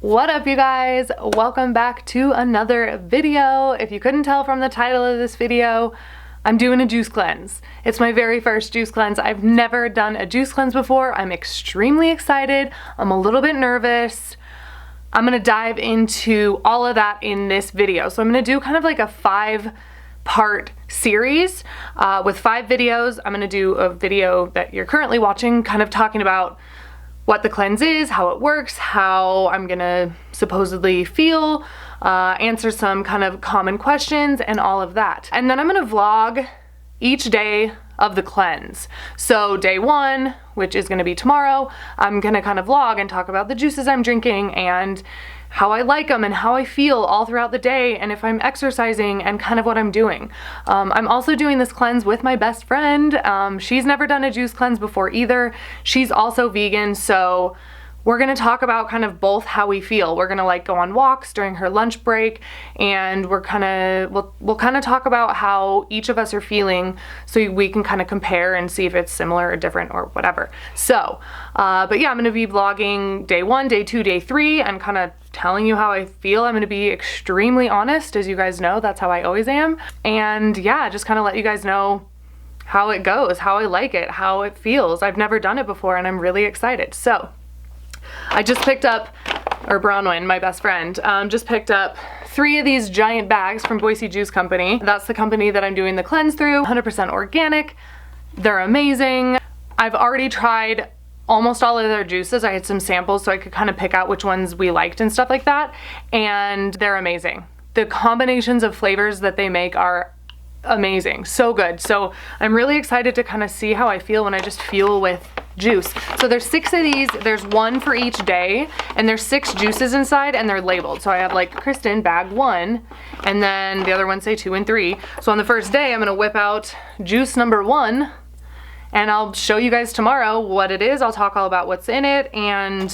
What up, you guys? Welcome back to another video. If you couldn't tell from the title of this video, I'm doing a juice cleanse. It's my very first juice cleanse. I've never done a juice cleanse before. I'm extremely excited. I'm a little bit nervous. I'm gonna dive into all of that in this video. So I'm gonna do kind of like a 5-part series with 5 videos. I'm gonna do a video that you're currently watching, kind of talking about what the cleanse is, how it works, how I'm gonna supposedly feel, answer some kind of common questions and all of that. And then I'm gonna vlog each day of the cleanse. So day 1, which is gonna be tomorrow, I'm gonna kind of vlog and talk about the juices I'm drinking and how I like them and how I feel all throughout the day, and if I'm exercising and kind of what I'm doing. I'm also doing this cleanse with my best friend. She's never done a juice cleanse before either. She's also vegan, so we're gonna talk about kind of both how we feel. We're gonna like go on walks during her lunch break, and we'll kind of talk about how each of us are feeling, so we can kind of compare and see if it's similar or different or whatever. So, but yeah, I'm gonna be vlogging day 1, day 2, day 3, and kind of telling you how I feel. I'm gonna be extremely honest, as you guys know. That's how I always am. And yeah, just kind of let you guys know how it goes, how I like it, how it feels. I've never done it before, and I'm really excited. So I just picked up, or Bronwyn, my best friend, just picked up 3 of these giant bags from Boise Juice Company. That's the company that I'm doing the cleanse through. 100% organic. They're amazing. I've already tried almost all of their juices. I had some samples so I could kind of pick out which ones we liked and stuff like that, and they're amazing. The combinations of flavors that they make are amazing, so good. So I'm really excited to kind of see how I feel when I just fuel with juice. So there's 6 of these, there's 1 for each day, and there's 6 juices inside, and they're labeled. So I have like Kristen bag 1, and then the other ones say 2 and 3. So on the first day, I'm gonna whip out juice number 1, and I'll show you guys tomorrow what it is. I'll talk all about what's in it, and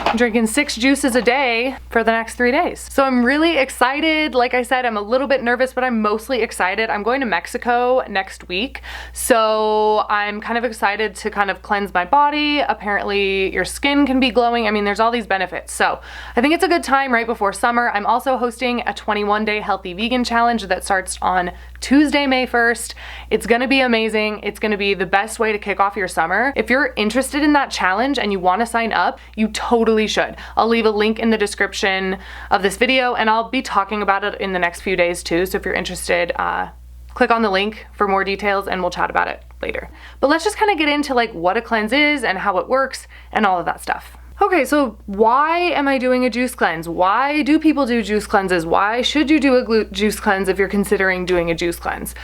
I'm drinking 6 juices a day for the next 3 days. So I'm really excited. Like I said, I'm a little bit nervous, but I'm mostly excited. I'm going to Mexico next week, so I'm kind of excited to kind of cleanse my body. Apparently your skin can be glowing. I mean, there's all these benefits. So I think it's a good time right before summer. I'm also hosting a 21-day healthy vegan challenge that starts on Tuesday, May 1st. It's gonna be amazing. It's gonna be the best way to kick off your summer. If you're interested in that challenge and you wanna sign up, you totally should. I'll leave a link in the description of this video, and I'll be talking about it in the next few days too. So if you're interested, click on the link for more details and we'll chat about it later. But let's just kind of get into like what a cleanse is and how it works and all of that stuff. Okay, so why am I doing a juice cleanse? Why do people do juice cleanses? Why should you do a juice cleanse if you're considering doing a juice cleanse?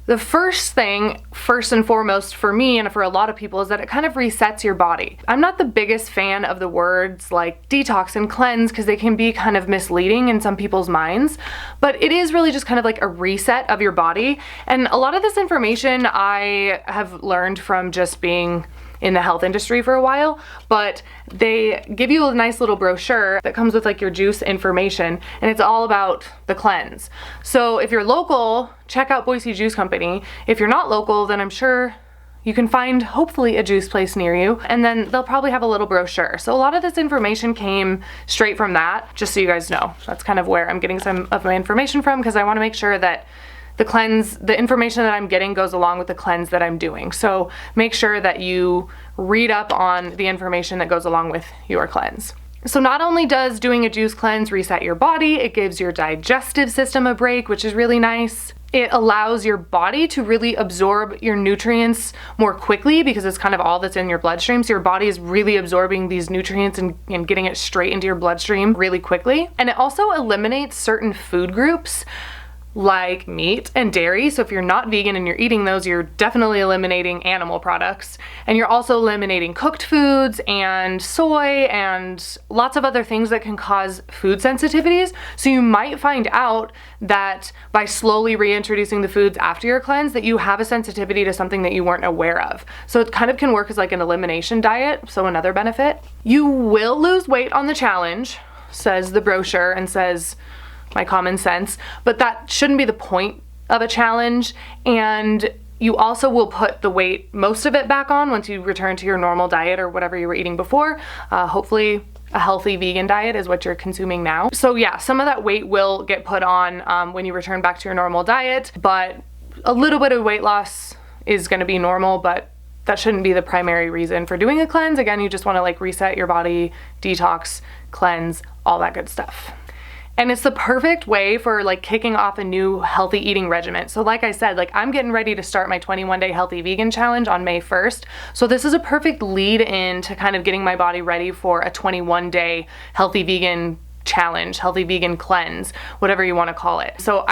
The first thing, first and foremost for me and for a lot of people, is that it kind of resets your body. I'm not the biggest fan of the words like detox and cleanse because they can be kind of misleading in some people's minds, but it is really just kind of like a reset of your body. And a lot of this information I have learned from just being in the health industry for a while, but they give you a nice little brochure that comes with like your juice information, and it's all about the cleanse. So if you're local, check out Boise Juice Company. If you're not local, then I'm sure you can find hopefully a juice place near you, and then they'll probably have a little brochure. So a lot of this information came straight from that, just so you guys know. That's kind of where I'm getting some of my information from, because I want to make sure that the cleanse, the information that I'm getting goes along with the cleanse that I'm doing. So make sure that you read up on the information that goes along with your cleanse. So not only does doing a juice cleanse reset your body, it gives your digestive system a break, which is really nice. It allows your body to really absorb your nutrients more quickly because it's kind of all that's in your bloodstream. So your body is really absorbing these nutrients and getting it straight into your bloodstream really quickly. And it also eliminates certain food groups like meat and dairy. So if you're not vegan and you're eating those, you're definitely eliminating animal products. And you're also eliminating cooked foods and soy and lots of other things that can cause food sensitivities. So you might find out that by slowly reintroducing the foods after your cleanse that you have a sensitivity to something that you weren't aware of. So it kind of can work as like an elimination diet. So another benefit. You will lose weight on the challenge, says the brochure, and says my common sense, but that shouldn't be the point of a challenge. And you also will put the weight, most of it, back on once you return to your normal diet or whatever you were eating before. Hopefully a healthy vegan diet is what you're consuming now. So yeah, some of that weight will get put on when you return back to your normal diet, but a little bit of weight loss is going to be normal, but that shouldn't be the primary reason for doing a cleanse. Again, you just want to like reset your body, detox, cleanse, all that good stuff. And it's the perfect way for like kicking off a new healthy eating regimen. So like I said, like I'm getting ready to start my 21-day healthy vegan challenge on May 1st. So this is a perfect lead in to kind of getting my body ready for a 21-day healthy vegan challenge, healthy vegan cleanse, whatever you want to call it. So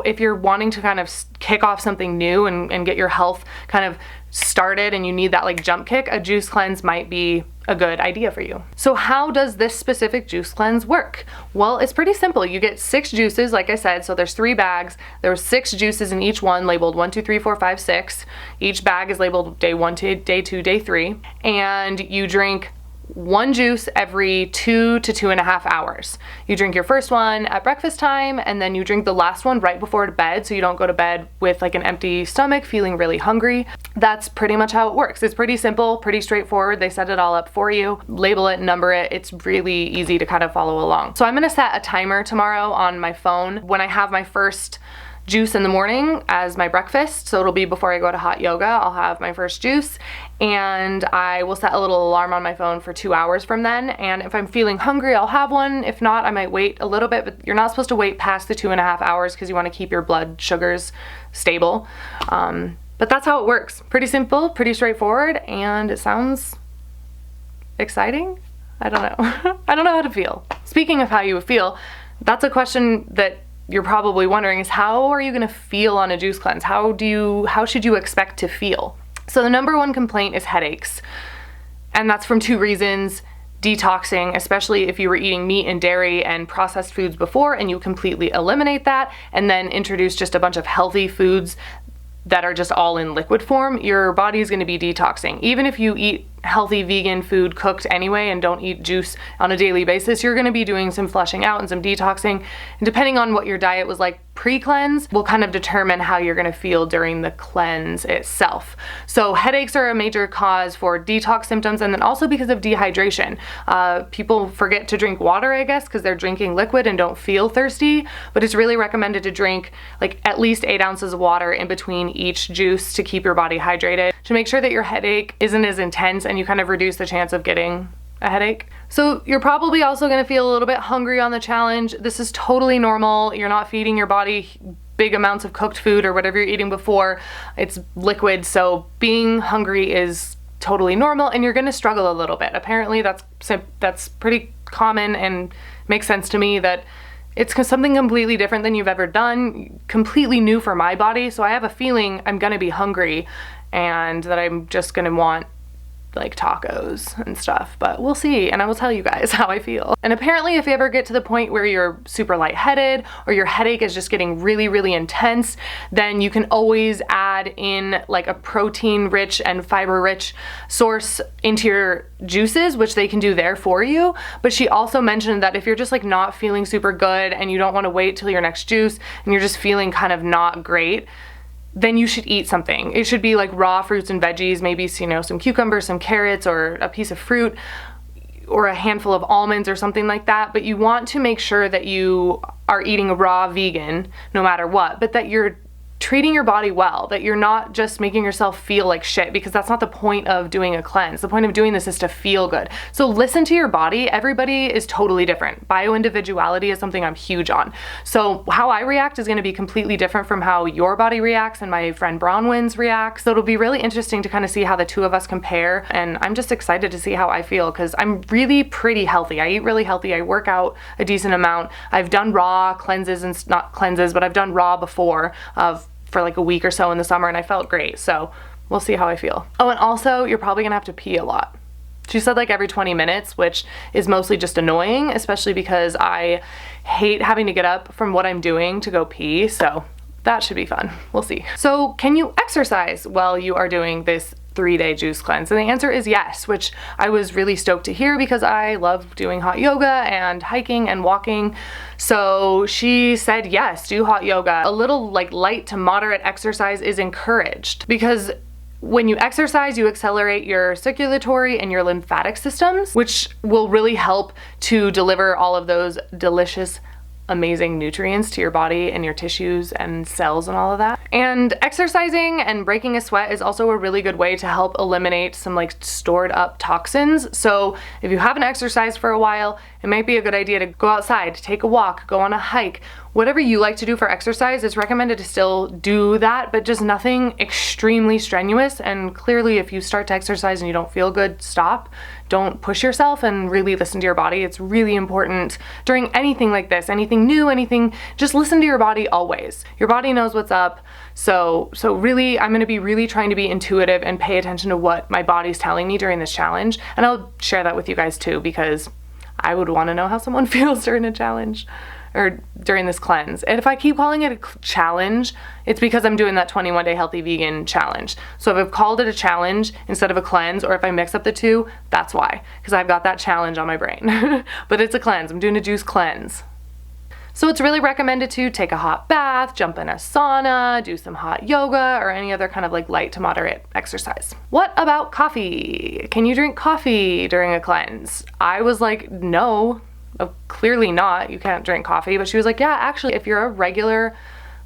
if you're wanting to kind of kick off something new and get your health kind of started and you need that like jump kick, a juice cleanse might be a good idea for you. So how does this specific juice cleanse work? Well, it's pretty simple. You get 6 juices, like I said, so there's 3 bags. There's 6 juices in each one, labeled 1, 2, 3, 4, 5, 6. Each bag is labeled day 1 to day 2, day 3. And you drink 1 juice every 2 to 2.5 hours. You drink your first one at breakfast time, and then you drink the last one right before bed, so you don't go to bed with like an empty stomach feeling really hungry. That's pretty much how it works. It's pretty simple, pretty straightforward. They set it all up for you, label it, number it. It's really easy to kind of follow along. So I'm gonna set a timer tomorrow on my phone when I have my first juice in the morning as my breakfast. So it'll be before I go to hot yoga, I'll have my first juice, and I will set a little alarm on my phone for 2 hours from then. And if I'm feeling hungry, I'll have one. If not, I might wait a little bit, but you're not supposed to wait past the 2.5 hours because you want to keep your blood sugars stable. But that's how it works. Pretty simple, pretty straightforward, and it sounds exciting. I don't know. I don't know how to feel. Speaking of how you would feel, that's a question that you're probably wondering is how are you gonna feel on a juice cleanse? How should you expect to feel? So the number one complaint is headaches. And that's from 2 reasons. Detoxing, especially if you were eating meat and dairy and processed foods before and you completely eliminate that and then introduce just a bunch of healthy foods that are just all in liquid form, your body is going to be detoxing. Even if you eat healthy vegan food cooked anyway and don't eat juice on a daily basis, you're going to be doing some flushing out and some detoxing. And depending on what your diet was like pre-cleanse will kind of determine how you're going to feel during the cleanse itself. So headaches are a major cause for detox symptoms, and then also because of dehydration. People forget to drink water, I guess, because they're drinking liquid and don't feel thirsty, but it's really recommended to drink like at least 8 ounces of water in between each juice to keep your body hydrated, to make sure that your headache isn't as intense and you kind of reduce the chance of getting a headache. So you're probably also going to feel a little bit hungry on the challenge. This is totally normal. You're not feeding your body big amounts of cooked food or whatever you're eating before. It's liquid, so being hungry is totally normal, and you're going to struggle a little bit. Apparently that's pretty common and makes sense to me that it's something completely different than you've ever done, completely new for my body. So I have a feeling I'm going to be hungry and that I'm just going to want like tacos and stuff, but we'll see, and I will tell you guys how I feel. And apparently if you ever get to the point where you're super lightheaded or your headache is just getting really, really intense, then you can always add in like a protein rich and fiber rich source into your juices, which they can do there for you. But she also mentioned that if you're just like not feeling super good and you don't want to wait till your next juice and you're just feeling kind of not great, then you should eat something. It should be like raw fruits and veggies, maybe, you know, some cucumbers, some carrots, or a piece of fruit, or a handful of almonds or something like that. But you want to make sure that you are eating raw vegan no matter what, but that you're treating your body well, that you're not just making yourself feel like shit, because that's not the point of doing a cleanse. The point of doing this is to feel good. So listen to your body. Everybody is totally different. Bioindividuality is something I'm huge on. So how I react is going to be completely different from how your body reacts and my friend Bronwyn's reacts. So it'll be really interesting to kind of see how the 2 of us compare, and I'm just excited to see how I feel because I'm really pretty healthy. I eat really healthy. I work out a decent amount. I've done raw cleanses, and not cleanses, but I've done raw before for like a week or so in the summer, and I felt great. So we'll see how I feel. Oh, and also you're probably gonna have to pee a lot. She said like every 20 minutes, which is mostly just annoying, especially because I hate having to get up from what I'm doing to go pee. So that should be fun. We'll see. So can you exercise while you are doing this 3-day juice cleanse? And the answer is yes, which I was really stoked to hear because I love doing hot yoga and hiking and walking. So she said, yes, do hot yoga. A little like light to moderate exercise is encouraged because when you exercise, you accelerate your circulatory and your lymphatic systems, which will really help to deliver all of those delicious, amazing nutrients to your body and your tissues and cells and all of that. And exercising and breaking a sweat is also a really good way to help eliminate some like stored up toxins. So if you haven't exercised for a while, it might be a good idea to go outside, take a walk, go on a hike. Whatever you like to do for exercise, it's recommended to still do that, but just nothing extremely strenuous. And clearly, if you start to exercise and you don't feel good, stop. Don't push yourself and really listen to your body. It's really important during anything like this, anything new, anything, just listen to your body always. Your body knows what's up. So really, I'm gonna be really trying to be intuitive and pay attention to what my body's telling me during this challenge. And I'll share that with you guys too, because I would wanna know how someone feels during a challenge or during this cleanse. And if I keep calling it a challenge, it's because I'm doing that 21-day healthy vegan challenge. So if I've called it a challenge instead of a cleanse, or if I mix up the two, that's why, because I've got that challenge on my brain. But it's a cleanse. I'm doing a juice cleanse. So it's really recommended to take a hot bath, jump in a sauna, do some hot yoga, or any other kind of like light to moderate exercise. What about coffee? Can you drink coffee during a cleanse? I was like, no. Clearly not, you can't drink coffee. But she was like, yeah, actually, if you're a regular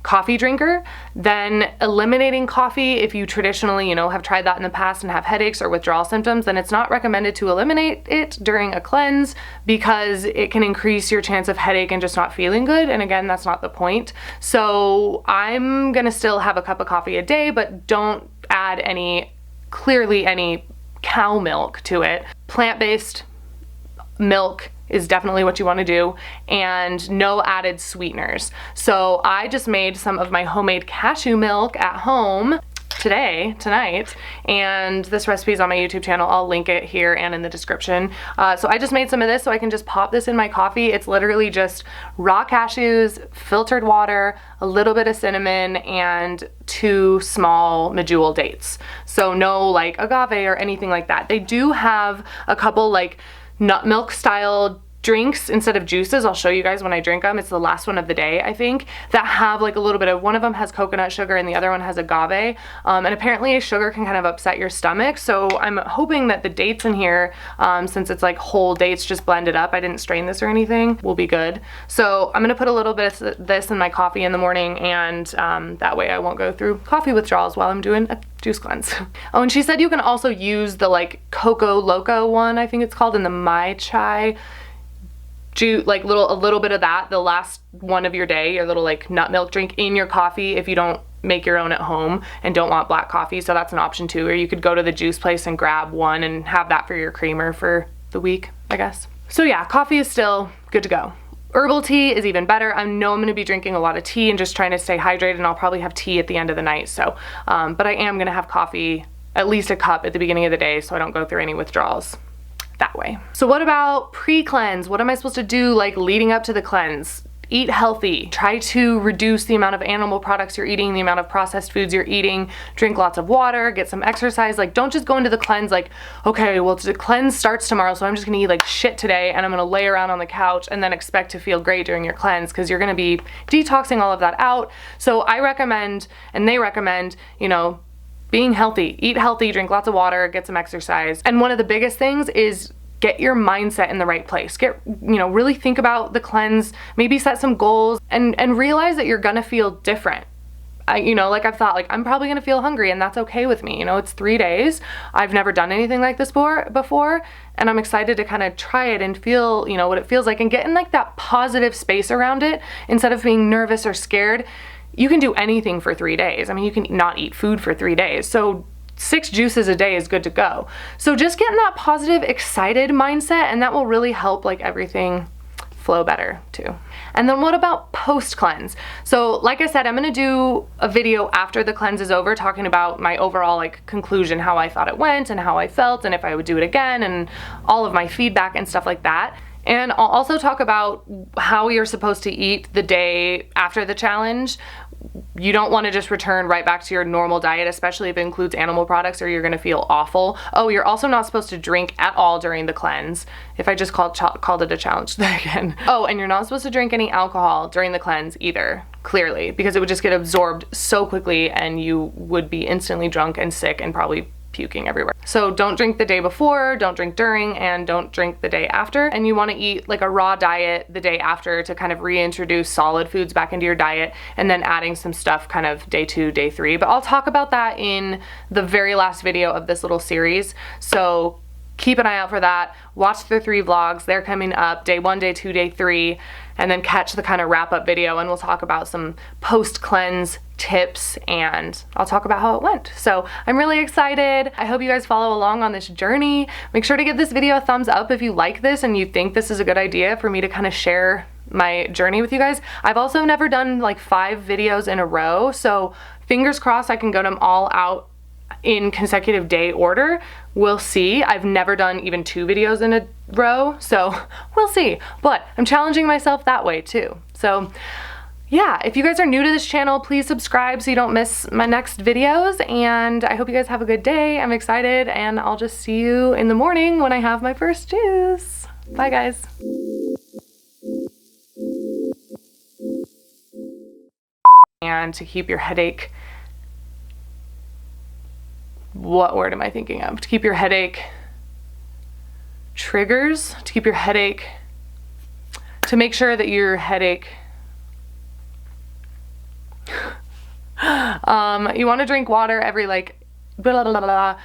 coffee drinker, then eliminating coffee, if you traditionally, you know, have tried that in the past and have headaches or withdrawal symptoms, then it's not recommended to eliminate it during a cleanse, because it can increase your chance of headache and just not feeling good. And again, that's not the point. So I'm gonna still have a cup of coffee a day, but don't add any cow milk to it. Plant-based milk is definitely what you want to do, and no added sweeteners. So I just made some of my homemade cashew milk at home tonight, and this recipe is on my YouTube channel. I'll link it here and in the description. So I just made some of this so I can just pop this in my coffee. It's literally just raw cashews, filtered water, a little bit of cinnamon, and 2 small medjool dates. So no like agave or anything like that. They do have a couple like nut milk style drinks instead of juices. I'll show you guys when I drink them. It's the last one of the day, I think, that have like a little bit of, one of them has coconut sugar and the other one has agave. And apparently sugar can kind of upset your stomach. So I'm hoping that the dates in here, since it's like whole dates just blended up, I didn't strain this or anything, will be good. So I'm gonna put a little bit of this in my coffee in the morning, and that way I won't go through coffee withdrawals while I'm doing a juice cleanse. Oh, and she said you can also use the like Coco Loco one, I think it's called, in the Mai Chai juice, like a little bit of that, the last one of your day, your little like nut milk drink in your coffee if you don't make your own at home and don't want black coffee. So that's an option too, or you could go to the juice place and grab one and have that for your creamer for the week, I guess. So yeah, coffee is still good to go. Herbal tea is even better. I know I'm going to be drinking a lot of tea and just trying to stay hydrated, and I'll probably have tea at the end of the night. So, but I am going to have coffee, at least a cup at the beginning of the day, so I don't go through any withdrawals that way. So what about pre-cleanse? What am I supposed to do like leading up to the cleanse? Eat healthy. Try to reduce the amount of animal products you're eating, the amount of processed foods you're eating. Drink lots of water, get some exercise. Like, don't just go into the cleanse like, okay, well, the cleanse starts tomorrow, so I'm just gonna eat like shit today and I'm gonna lay around on the couch and then expect to feel great during your cleanse, because you're gonna be detoxing all of that out. So I recommend, and they recommend, you know, being healthy. Eat healthy, drink lots of water, get some exercise. And one of the biggest things is get your mindset in the right place. Really think about the cleanse, maybe set some goals, and realize that you're gonna feel different. Like I've thought, like, I'm probably gonna feel hungry, and that's okay with me. It's 3 days. I've never done anything like this before, and I'm excited to kind of try it and feel, what it feels like, and get in like that positive space around it instead of being nervous or scared. You can do anything for 3 days. I mean, you can not eat food for 3 days. So 6 juices a day is good to go. So just get in that positive, excited mindset, and that will really help like everything flow better too. And then what about post-cleanse? So like I said, I'm gonna do a video after the cleanse is over talking about my overall like conclusion, how I thought it went and how I felt, and if I would do it again, and all of my feedback and stuff like that. And I'll also talk about how you're supposed to eat the day after the challenge. You don't want to just return right back to your normal diet, especially if it includes animal products, or you're going to feel awful. Oh, you're also not supposed to drink at all during the cleanse. If I just called it a challenge again. Oh, and you're not supposed to drink any alcohol during the cleanse either, clearly, because it would just get absorbed so quickly and you would be instantly drunk and sick and probably puking everywhere. So don't drink the day before, don't drink during, and don't drink the day after. And you want to eat like a raw diet the day after to kind of reintroduce solid foods back into your diet, and then adding some stuff kind of day 2, day 3. But I'll talk about that in the very last video of this little series. So keep an eye out for that. Watch the 3 vlogs. They're coming up day 1, day 2, day 3, and then catch the kind of wrap up video, and we'll talk about some post cleanse tips and I'll talk about how it went. So I'm really excited. I hope you guys follow along on this journey. Make sure to give this video a thumbs up if you like this and you think this is a good idea for me to kind of share my journey with you guys. I've also never done like 5 videos in a row, so fingers crossed I can get them all out in consecutive day order. We'll see. I've never done even 2 videos in a row, so we'll see. But I'm challenging myself that way too. So yeah, if you guys are new to this channel, please subscribe so you don't miss my next videos, and I hope you guys have a good day. I'm excited, and I'll just see you in the morning when I have my first juice. Bye guys. And to keep your headache, what word am I thinking of? To keep your headache triggers, to keep your headache, to make sure that your headache, you want to drink water every like blah, blah, blah, blah.